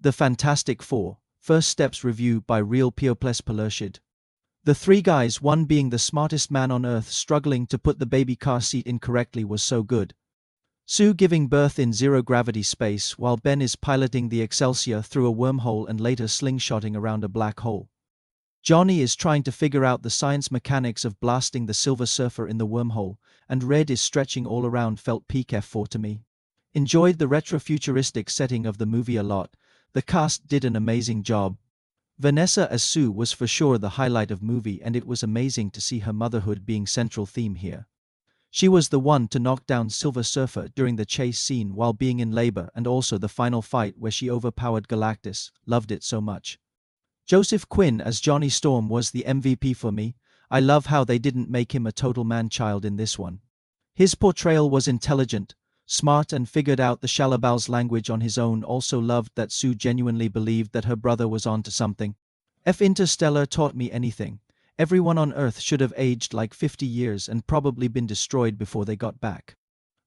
The Fantastic Four, First Steps review by Real Peoples Pelurshid. The three guys, one being the smartest man on earth struggling to put the baby car seat in correctly, was so good. Sue giving birth in zero-gravity space while Ben is piloting the Excelsior through a wormhole and later slingshotting around a black hole. Johnny is trying to figure out the science mechanics of blasting the Silver Surfer in the wormhole, and Red is stretching all around. Felt peak F4 to me. Enjoyed the retro-futuristic setting of the movie a lot. The cast did an amazing job. Vanessa as Sue was for sure the highlight of movie, and it was amazing to see her motherhood being central theme here. She was the one to knock down Silver Surfer during the chase scene while being in labor, and also the final fight where she overpowered Galactus. Loved it so much. Joseph Quinn as Johnny Storm was the MVP for me. I love how they didn't make him a total man-child in this one. His portrayal was intelligent, smart, and figured out the Shalabal's language on his own. Also loved that Sue genuinely believed that her brother was onto something. If Interstellar taught me anything, everyone on Earth should have aged like 50 years and probably been destroyed before they got back.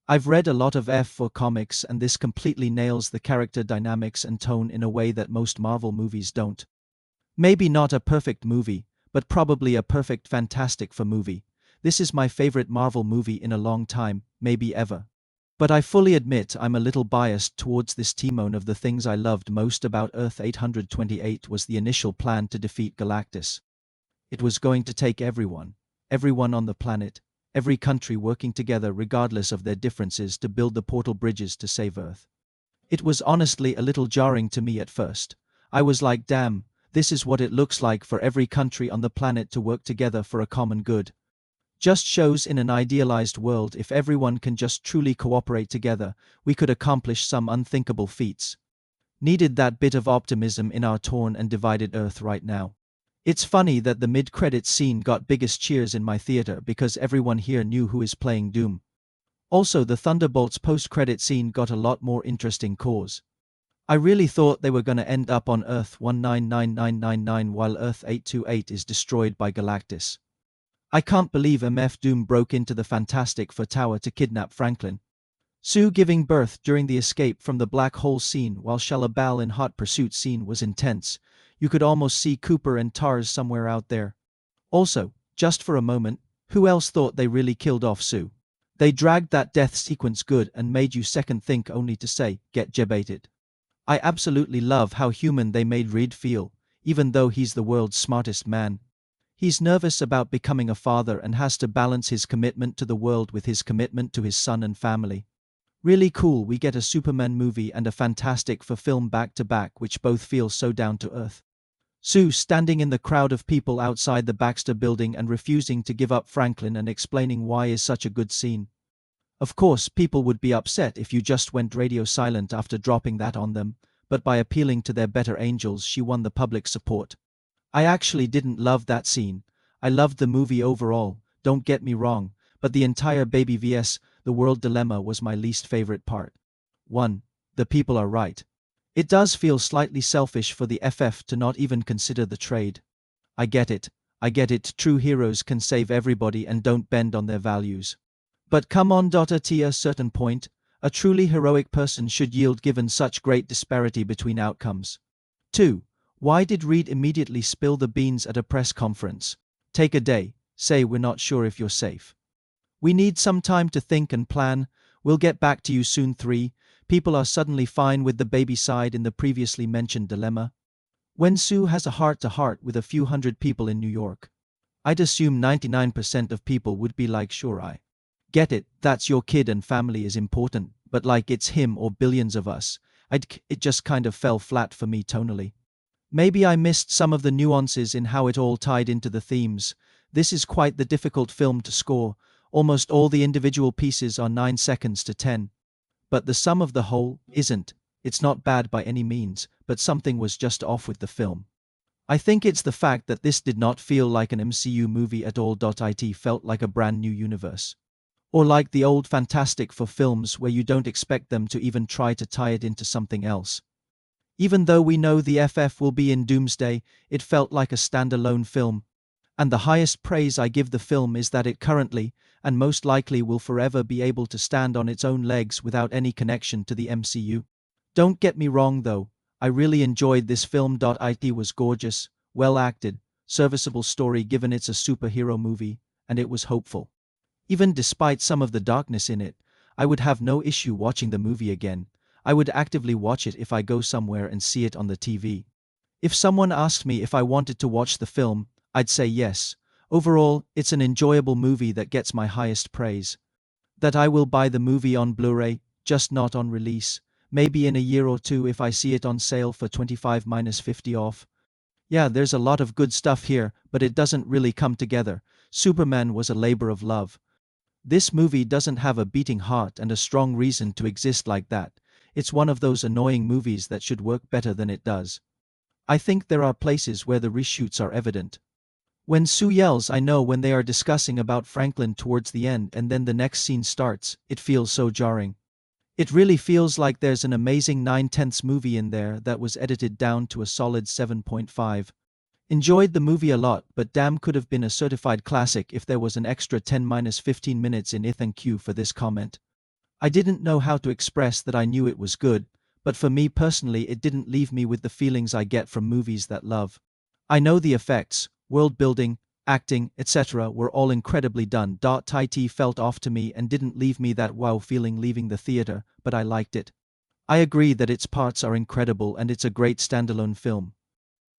I've read a lot of F4 comics, and this completely nails the character dynamics and tone in a way that most Marvel movies don't. Maybe not a perfect movie, but probably a perfect Fantastic Four movie. This is my favorite Marvel movie in a long time, maybe ever. But I fully admit I'm a little biased towards this team. One of the things I loved most about Earth 828 was the initial plan to defeat Galactus. It was going to take everyone on the planet, every country working together regardless of their differences to build the portal bridges to save Earth. It was honestly a little jarring to me at first. I was like, damn, this is what it looks like for every country on the planet to work together for a common good. Just shows in an idealized world, if everyone can just truly cooperate together, we could accomplish some unthinkable feats. Needed that bit of optimism in our torn and divided Earth right now. It's funny that the mid-credits scene got biggest cheers in my theater because everyone here knew who is playing Doom. Also, the Thunderbolts post-credit scene got a lot more interesting cause. I really thought they were gonna end up on Earth 199999 while Earth 828 is destroyed by Galactus. I can't believe MF Doom broke into the Fantastic Four tower to kidnap Franklin. Sue giving birth during the escape from the black hole scene while Shalabal in hot pursuit scene was intense. You could almost see Cooper and Tars somewhere out there. Also, just for a moment, who else thought they really killed off Sue? They dragged that death sequence good and made you second think only to say, get jebaited. I absolutely love how human they made Reed feel, even though he's the world's smartest man. He's nervous about becoming a father and has to balance his commitment to the world with his commitment to his son and family. Really cool we get a Superman movie and a Fantastic Four film back to back, which both feel so down to earth. Sue standing in the crowd of people outside the Baxter building and refusing to give up Franklin and explaining why is such a good scene. Of course, people would be upset if you just went radio silent after dropping that on them, but by appealing to their better angels she won the public support. I actually didn't love that scene. I loved the movie overall, don't get me wrong, but the entire Baby vs. the World dilemma was my least favorite part. 1. The people are right. It does feel slightly selfish for the FF to not even consider the trade. I get it, true heroes can save everybody and don't bend on their values. But come on, at a certain point, a truly heroic person should yield given such great disparity between outcomes. 2. Why did Reed immediately spill the beans at a press conference? Take a day, say we're not sure if you're safe. We need some time to think and plan, we'll get back to you soon. 3. People are suddenly fine with the baby side in the previously mentioned dilemma. When Sue has a heart-to-heart with a few hundred people in New York, I'd assume 99% of people would be like, sure, I get it, that's your kid and family is important, but like it's him or billions of us, it just kind of fell flat for me tonally. Maybe I missed some of the nuances in how it all tied into the themes. This is quite the difficult film to score. Almost all the individual pieces are 9 seconds to 10. But the sum of the whole isn't. It's not bad by any means, but something was just off with the film. I think it's the fact that this did not feel like an MCU movie at all. It felt like a brand new universe. Or like the old Fantastic Four films where you don't expect them to even try to tie it into something else. Even though we know the FF will be in Doomsday, it felt like a standalone film. And the highest praise I give the film is that it currently, and most likely will forever be able to stand on its own legs without any connection to the MCU. Don't get me wrong though, I really enjoyed this film. It was gorgeous, well acted, serviceable story given it's a superhero movie, and it was hopeful. Even despite some of the darkness in it, I would have no issue watching the movie again. I would actively watch it if I go somewhere and see it on the TV. If someone asked me if I wanted to watch the film, I'd say yes. Overall, it's an enjoyable movie that gets my highest praise. That I will buy the movie on Blu-ray, just not on release. Maybe in a year or two if I see it on sale for 25 - 50 off. Yeah, there's a lot of good stuff here, but it doesn't really come together. Superman was a labor of love. This movie doesn't have a beating heart and a strong reason to exist like that. It's one of those annoying movies that should work better than it does. I think there are places where the reshoots are evident. When Sue yells "I know" when they are discussing about Franklin towards the end and then the next scene starts, it feels so jarring. It really feels like there's an amazing 9/10 movie in there that was edited down to a solid 7.5. Enjoyed the movie a lot, but damn, could have been a certified classic if there was an extra 10 - 15 minutes in it. Thank you for this comment. I didn't know how to express that I knew it was good, but for me personally it didn't leave me with the feelings I get from movies that love. I know the effects, world building, acting, etc. were all incredibly done. It felt off to me and didn't leave me that wow feeling leaving the theater, but I liked it. I agree that its parts are incredible and it's a great standalone film.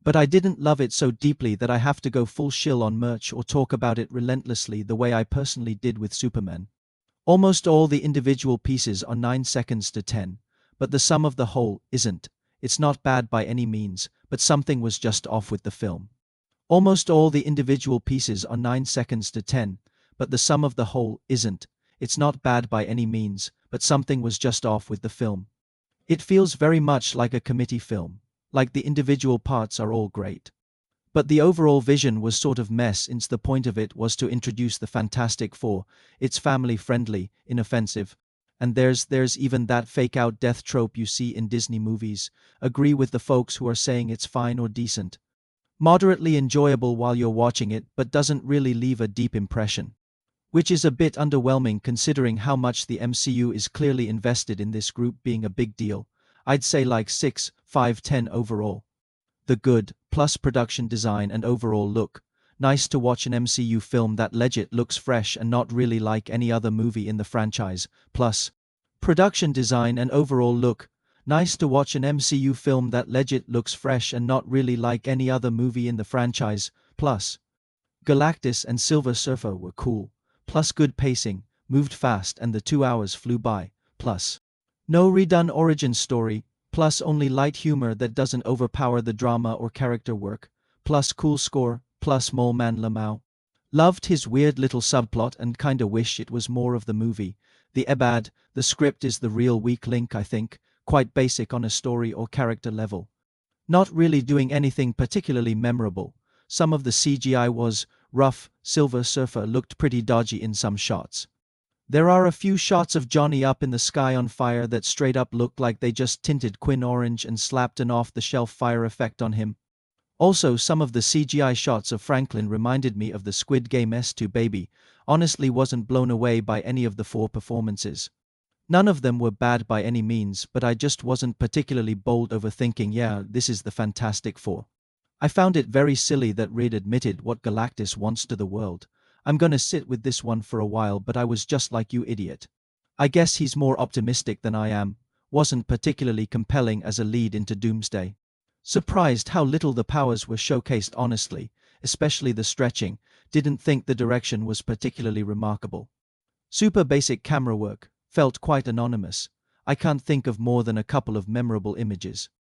But I didn't love it so deeply that I have to go full shill on merch or talk about it relentlessly the way I personally did with Superman. Almost all the individual pieces are 9 seconds to 10, but the sum of the whole isn't. It's not bad by any means, but something was just off with the film. Almost all the individual pieces are 9 seconds to 10, but the sum of the whole isn't. It's not bad by any means, but something was just off with the film. It feels very much like a committee film. Like the individual parts are all great. But the overall vision was sort of mess since the point of it was to introduce the Fantastic Four. It's family-friendly, inoffensive. And there's even that fake-out death trope you see in Disney movies. Agree with the folks who are saying it's fine or decent. Moderately enjoyable while you're watching it, but doesn't really leave a deep impression. Which is a bit underwhelming considering how much the MCU is clearly invested in this group being a big deal. I'd say like 6, 5, 10 overall. The good, plus production design and overall look. Nice to watch an MCU film that legit looks fresh and not really like any other movie in the franchise. Plus production design and overall look. Nice to watch an MCU film that legit looks fresh and not really like any other movie in the franchise. Plus Galactus and Silver Surfer were cool. Plus good pacing, moved fast and the 2 hours flew by. Plus no redone origin story, plus only light humor that doesn't overpower the drama or character work, plus cool score, plus Mole Man Lamau. Loved his weird little subplot and kinda wish it was more of the movie. The Ebad, the script is the real weak link I think, quite basic on a story or character level. Not really doing anything particularly memorable. Some of the CGI was rough. Silver Surfer looked pretty dodgy in some shots. There are a few shots of Johnny up in the sky on fire that straight up look like they just tinted Quinn orange and slapped an off-the-shelf fire effect on him. Also, some of the CGI shots of Franklin reminded me of the Squid Game S2 baby. Honestly wasn't blown away by any of the 4 performances. None of them were bad by any means, but I just wasn't particularly bold over thinking, yeah, this is the Fantastic Four. I found it very silly that Reed admitted what Galactus wants to the world. I'm gonna sit with this one for a while, but I was just like you idiot. I guess he's more optimistic than I am. Wasn't particularly compelling as a lead into Doomsday. Surprised how little the powers were showcased honestly, especially the stretching. Didn't think the direction was particularly remarkable. Super basic camera work, felt quite anonymous. I can't think of more than a couple of memorable images.